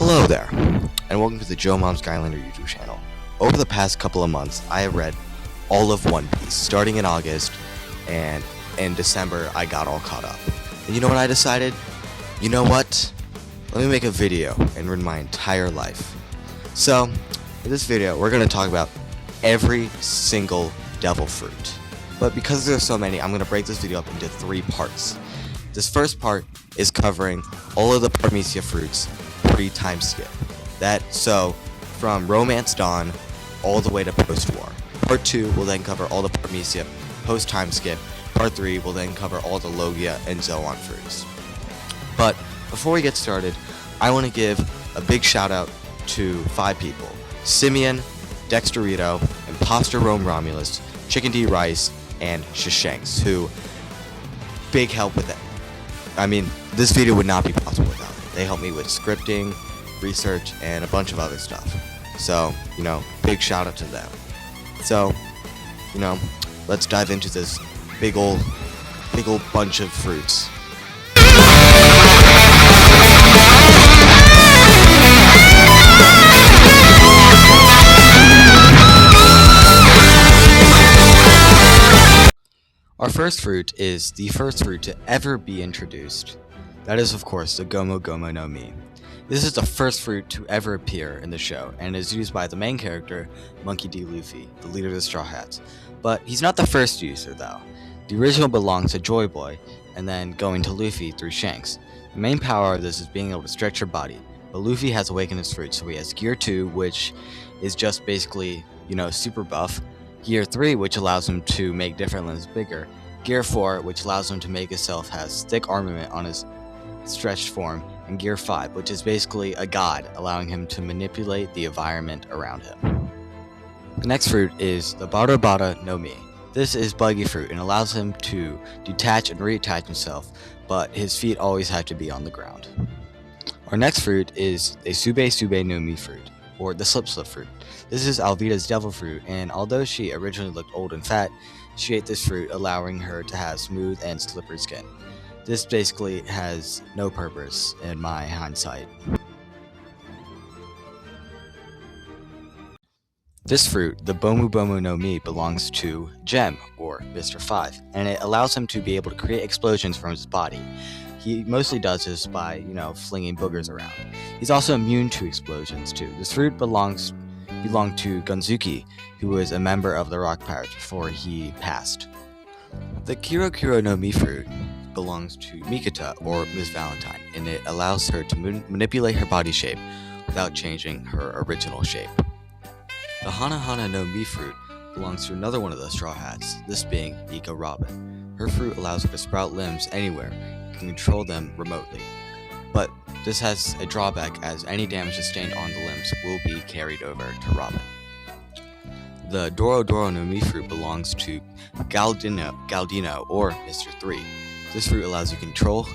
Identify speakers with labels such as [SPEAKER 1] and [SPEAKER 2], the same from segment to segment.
[SPEAKER 1] Hello there, and welcome to the Joe Mom's Skylander YouTube channel. Over the past couple of months, I have read all of One Piece, starting in August, and in December, I got all caught up. And you know what I decided? You know what? Let me make a video and read my entire life. So, in this video, we're going to talk about every single devil fruit. But because there's so many, I'm going to break this video up into 3 parts. This first part is covering all of the Paramecia fruits pre-time skip. So from Romance Dawn all the way to post-war. Part 2 will then cover all the Paramecia post-time skip. Part 3 will then cover all the Logia and Zoan fruits. But before we get started, I want to give a big shout out to 5 people: Simeon, Dexterito, Imposter Rome Romulus, Chicken D Rice, and Shashanks, who big help with it. I mean, this video would not be possible without them. They helped me with scripting, research, and a bunch of other stuff. So, big shout out to them. So, let's dive into this big old bunch of fruits. Our first fruit is the first fruit to ever be introduced. That is, of course, the Gomu Gomu no Mi. This is the first fruit to ever appear in the show, and is used by the main character, Monkey D. Luffy, the leader of the Straw Hats. But he's not the first user, though. The original belongs to Joy Boy, and then going to Luffy through Shanks. The main power of this is being able to stretch your body, but Luffy has awakened his fruit, so he has Gear 2, which is just basically, super buff. Gear 3, which allows him to make different limbs bigger. Gear 4, which allows him to make himself has thick armament on his stretched form. And Gear 5, which is basically a god, allowing him to manipulate the environment around him. The next fruit is the Bada Bada no Mi. This is buggy fruit and allows him to detach and reattach himself, but his feet always have to be on the ground. Our next fruit is the Sube Sube no Mi fruit, or the Slip Slip fruit. This is Alvida's devil fruit, and although she originally looked old and fat, she ate this fruit, allowing her to have smooth and slippery skin. This basically has no purpose in my hindsight. This fruit, the Bomu Bomu no Mi, belongs to Gem, or Mr. 5, and it allows him to be able to create explosions from his body. He mostly does this by, flinging boogers around. He's also immune to explosions, too. This fruit belonged to Gonzuki, who was a member of the Rock Pirates before he passed. The Kiro Kiro no Mi fruit belongs to Mikata, or Miss Valentine, and it allows her to manipulate her body shape without changing her original shape. The Hana Hana no Mi fruit belongs to another one of the Straw Hats, this being Nika Robin. Her fruit allows her to sprout limbs anywhere and can control them remotely. But this has a drawback, as any damage sustained on the limbs will be carried over to Robin. The Doro Doro no Mi fruit belongs to Galdino, or Mr. 3. This fruit allows you to control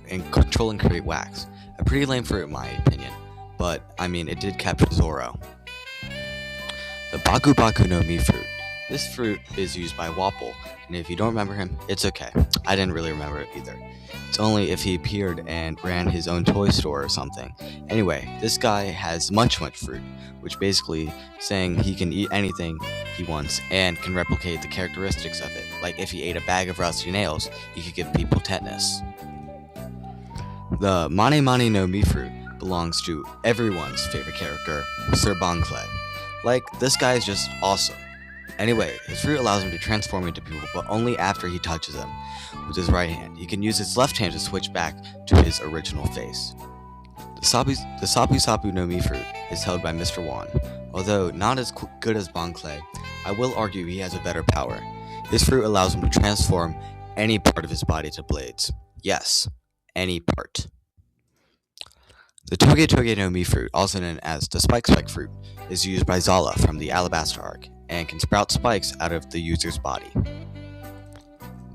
[SPEAKER 1] and create wax. A pretty lame fruit in my opinion, but it did capture Zoro. The Baku Baku no Mi fruit. This fruit is used by Wapple, and if you don't remember him, it's okay. I didn't really remember it either. It's only if he appeared and ran his own toy store or something. Anyway, this guy has much fruit, which basically saying he can eat anything he wants and can replicate the characteristics of it. Like if he ate a bag of rusty nails, he could give people tetanus. The Mane Mane no Mi fruit belongs to everyone's favorite character, Sir Bonclay. This guy is just awesome. Anyway, his fruit allows him to transform into people, but only after he touches them with his right hand. He can use his left hand to switch back to his original face. The Sapu Sapu no Mi fruit is held by Mr. Wan. Although not as good as Bonclay, I will argue he has a better power. His fruit allows him to transform any part of his body to blades. Yes, any part. The Toge Toge no Mi fruit, also known as the Spike Spike fruit, is used by Zala from the Alabaster arc, and can sprout spikes out of the user's body.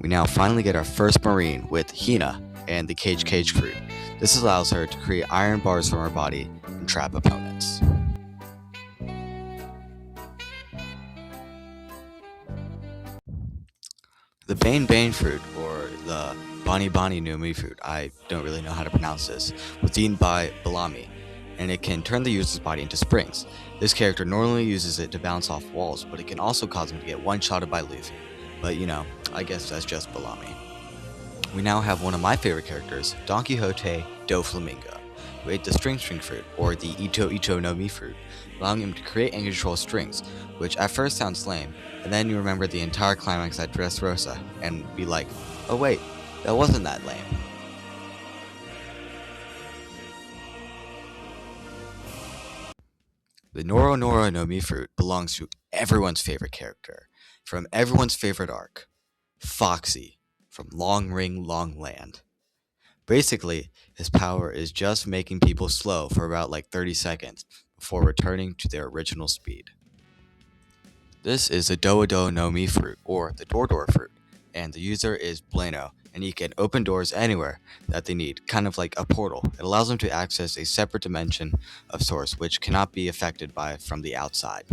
[SPEAKER 1] We now finally get our first Marine with Hina and the Cage fruit. This allows her to create iron bars from her body and trap opponents. The Bane Bane fruit, or the Bani Bani no Mi fruit, I don't really know how to pronounce this, was eaten by Bellamy. and it can turn the user's body into springs. This character normally uses it to bounce off walls, but it can also cause him to get one-shotted by Luffy. But I guess that's just Bellamy. We now have one of my favorite characters, Don Quixote do Flamingo, who ate the string fruit, or the Icho no Mi fruit, allowing him to create and control strings, which at first sounds lame, and then you remember the entire climax at Dressrosa, and be like, oh wait, that wasn't that lame. The Noro Noro no Mi fruit belongs to everyone's favorite character, from everyone's favorite arc, Foxy, from Long Ring Long Land. Basically, his power is just making people slow for about like 30 seconds before returning to their original speed. This is the Dodo no Mi fruit, or the Door fruit, and the user is Bueno, and he can open doors anywhere that they need, kind of like a portal. It allows them to access a separate dimension of source which cannot be affected by from the outside.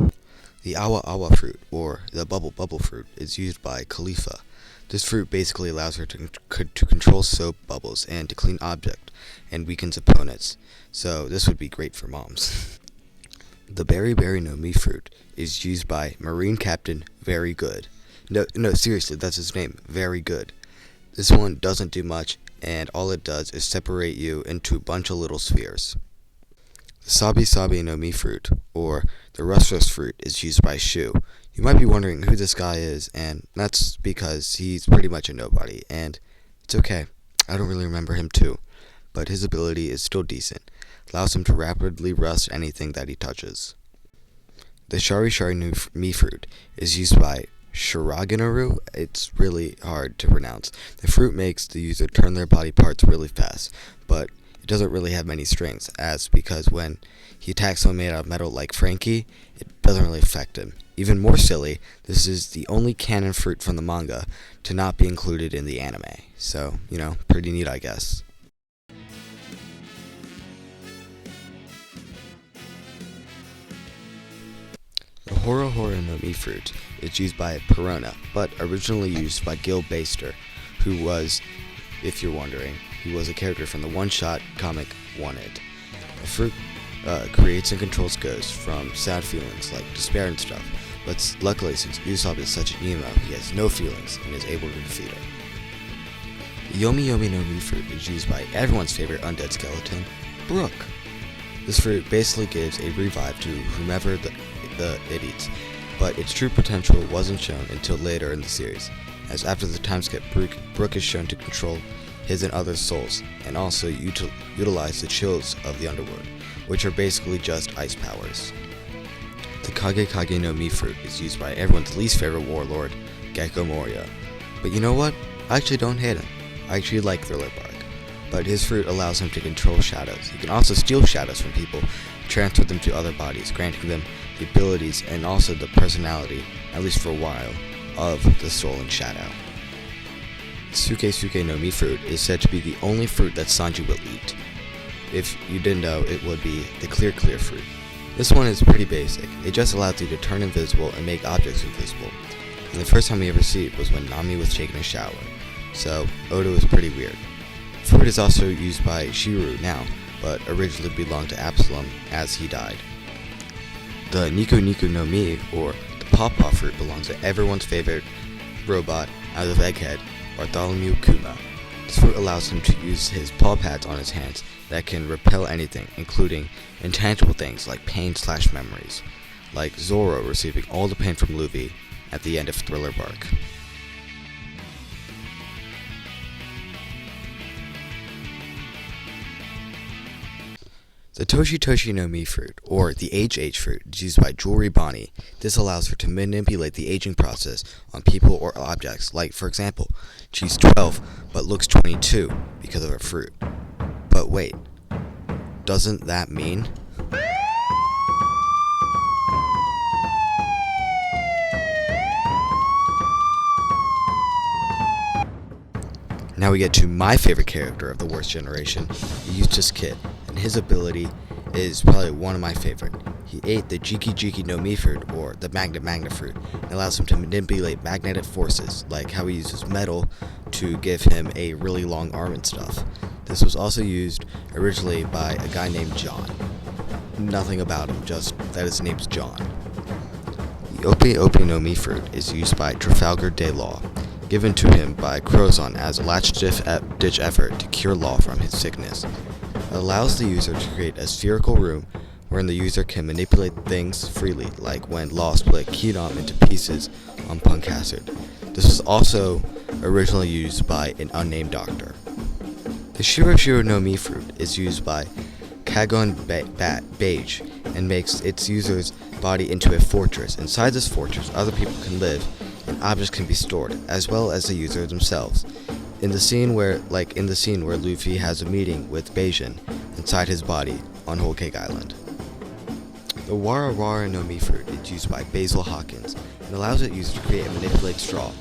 [SPEAKER 1] The Awa Awa fruit, or the Bubble fruit, is used by Khalifa. This fruit basically allows her to control soap bubbles and to clean objects and weakens opponents, so this would be great for moms. The Berry no Mi fruit is used by Marine Captain Very Good. No, seriously, that's his name, Very Good. This one doesn't do much, and all it does is separate you into a bunch of little spheres. The Sabi no Mi fruit, or the Rust fruit, is used by Shu. You might be wondering who this guy is, and that's because he's pretty much a nobody, and it's okay. I don't really remember him too, but his ability is still decent. Allows him to rapidly rust anything that he touches. The Shari no Mi fruit is used by Shiraganaru. It's really hard to pronounce. The fruit makes the user turn their body parts really fast, but it doesn't really have many strings, because when he attacks someone made out of metal like Frankie, it doesn't really affect him. Even more silly, this is the only canon fruit from the manga to not be included in the anime. So, pretty neat, I guess. The Horo no Mi fruit is used by Perona, but originally used by Gil Baster, who was, if you're wondering, he was a character from the one-shot comic Wanted. The fruit creates and controls ghosts from sad feelings like despair and stuff, but luckily since Usopp is such an emo, he has no feelings and is able to defeat it. The Yomi no Mi fruit is used by everyone's favorite undead skeleton, Brook. This fruit basically gives a revive to whomever it eats, but its true potential wasn't shown until later in the series, as after the time skip, Brook is shown to control his and others' souls, and also utilize the chills of the underworld, which are basically just ice powers. The Kage no Mi fruit is used by everyone's least favorite warlord, Gecko Moria. But you know what? I actually don't hate him. I actually like Thriller Bark. But his fruit allows him to control shadows. He can also steal shadows from people, transfer them to other bodies, granting them the abilities and also the personality, at least for a while, of the stolen shadow. Suke no Mi fruit is said to be the only fruit that Sanji will eat. If you didn't know, it would be the Clear fruit. This one is pretty basic. It just allows you to turn invisible and make objects invisible. And the first time we ever see it was when Nami was taking a shower. So, Odo is pretty weird. Fruit is also used by Shiru now, but originally belonged to Absalom as he died. The Niku no Mi, or the Pawpaw fruit, belongs to everyone's favorite robot out of Egghead, Bartholomew Kuma. This fruit allows him to use his paw pads on his hands that can repel anything, including intangible things like pain/memories, like Zoro receiving all the pain from Luffy at the end of Thriller Bark. The Toshi no Mi fruit, or the HH fruit, is used by Jewelry Bonnie. This allows her to manipulate the aging process on people or objects, like, for example, she's 12 but looks 22 because of her fruit. But wait, doesn't that mean? Now we get to my favorite character of the Worst Generation, the Eustace Kid, and his ability is probably one of my favorite. He ate the Jiki no Mi fruit, or the Magna fruit, and allows him to manipulate magnetic forces, like how he uses metal to give him a really long arm and stuff. This was also used originally by a guy named John. nothing about him, just that his name's John. The Ope no Mi fruit is used by Trafalgar Day Law, given to him by Crozon as a last-ditch effort to cure Law from his sickness. It allows the user to create a spherical room wherein the user can manipulate things freely, like when Law split Kidom into pieces on Punk Acid. This was also originally used by an unnamed doctor. The Shiro no Mi fruit is used by Kagon Beige and makes its user's body into a fortress. Inside this fortress, other people can live and objects can be stored, as well as the user themselves. In the scene where Luffy has a meeting with Beijing inside his body on Whole Cake Island. The Wara no Mi fruit is used by Basil Hawkins and allows its user to create and manipulate straw.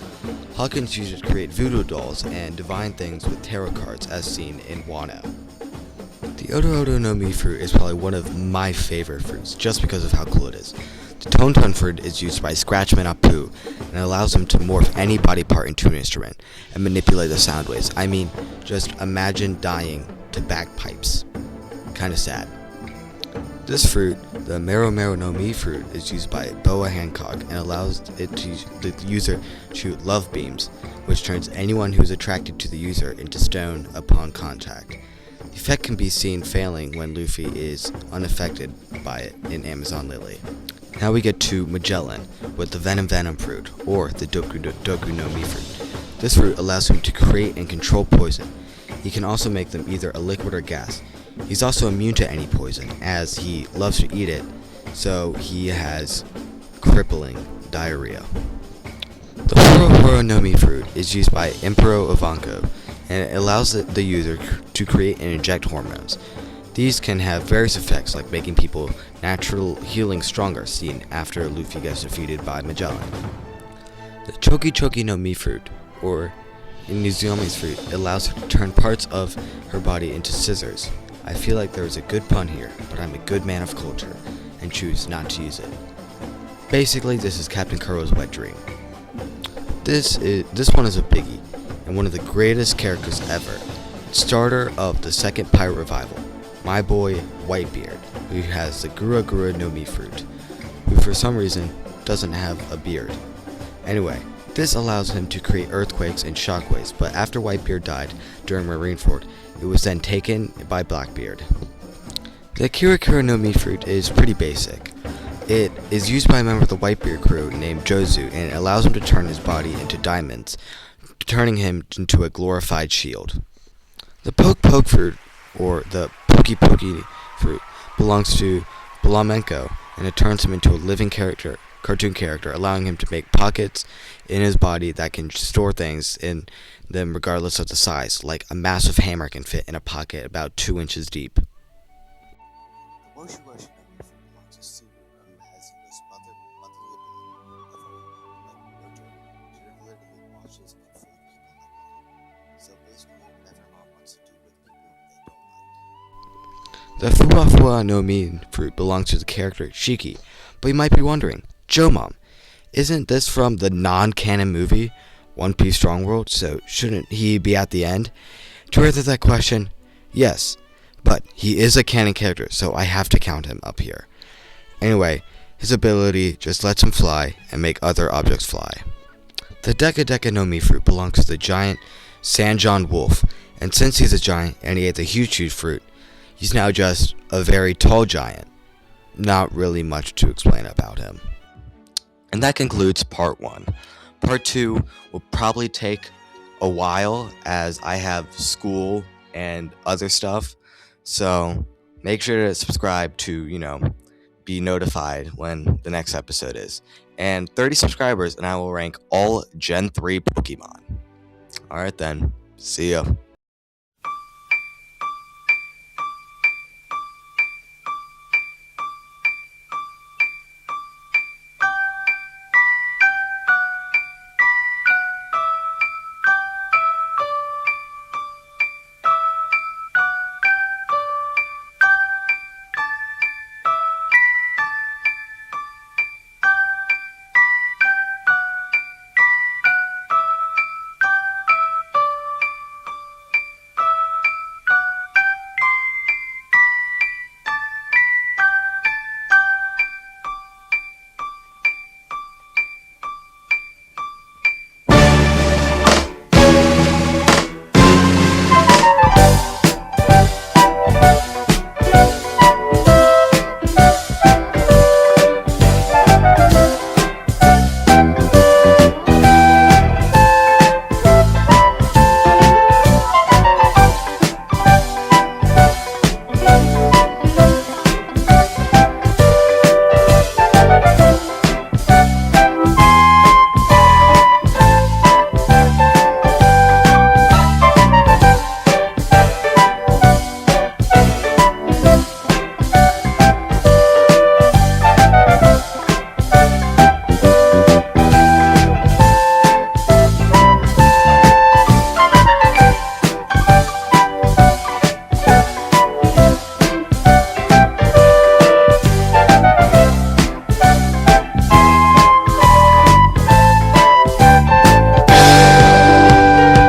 [SPEAKER 1] Hawkins uses it to create voodoo dolls and divine things with tarot cards as seen in Wano. The Odo no Mi fruit is probably one of my favorite fruits just because of how cool it is. The Tonton fruit is used by Scratchman Apu and allows him to morph any body part into an instrument and manipulate the sound waves. I mean, just imagine dying to bagpipes. Kinda sad. This fruit, the Mero no Mi fruit, is used by Boa Hancock and allows the user to shoot love beams, which turns anyone who is attracted to the user into stone upon contact. The effect can be seen failing when Luffy is unaffected by it in Amazon Lily. Now we get to Magellan with the Venom fruit, or the Doku no Mi fruit. This fruit allows him to create and control poison. He can also make them either a liquid or gas. He's also immune to any poison, as he loves to eat it, so he has crippling diarrhea. The Horo no Mi fruit is used by Emperor Ivanko, and it allows the user to create and inject hormones. These can have various effects, like making people natural healing stronger, seen after Luffy gets defeated by Magellan. The Choki no Mi fruit, or Nizumi's fruit, allows her to turn parts of her body into scissors. I feel like there is a good pun here, but I'm a good man of culture, and choose not to use it. Basically, this is Captain Kuro's wet dream. This one is a biggie, and one of the greatest characters ever. Starter of the second pirate revival, my boy Whitebeard, who has the Gura no Mi fruit, who for some reason doesn't have a beard. Anyway, this allows him to create earthquakes and shockwaves, but after Whitebeard died during Marineford, it was then taken by Blackbeard. The Kira no Mi fruit is pretty basic. It is used by a member of the Whitebeard crew named Jozu, and it allows him to turn his body into diamonds, turning him into a glorified shield. The Poke fruit, or the Pokey fruit, belongs to Blamenko, and it turns him into a living cartoon character, allowing him to make pockets in his body that can store things in them regardless of the size, like a massive hammer can fit in a pocket about 2 inches deep. The Woshi no Mi fruit belongs to Suru, who has this motherly ability of like Naruto, to literally watches and feed people like mom. So basically, whatever mom wants to do with people they don't like. The Fua no Mi fruit belongs to the character Shiki, but you might be wondering, Joe Mom, isn't this from the non-canon movie One Piece Strong World, so shouldn't he be at the end? To answer that question, yes, but he is a canon character, so I have to count him up here. Anyway, his ability just lets him fly and make other objects fly. The Deka no Mi fruit belongs to the giant Sanjon Wolf, and since he's a giant and he ate the huge fruit, he's now just a very tall giant. Not really much to explain about him. And that concludes part 1. Part 2 will probably take a while as I have school and other stuff. So make sure to subscribe to, be notified when the next episode is. And 30 subscribers and I will rank all Gen 3 Pokemon. Alright then. See ya.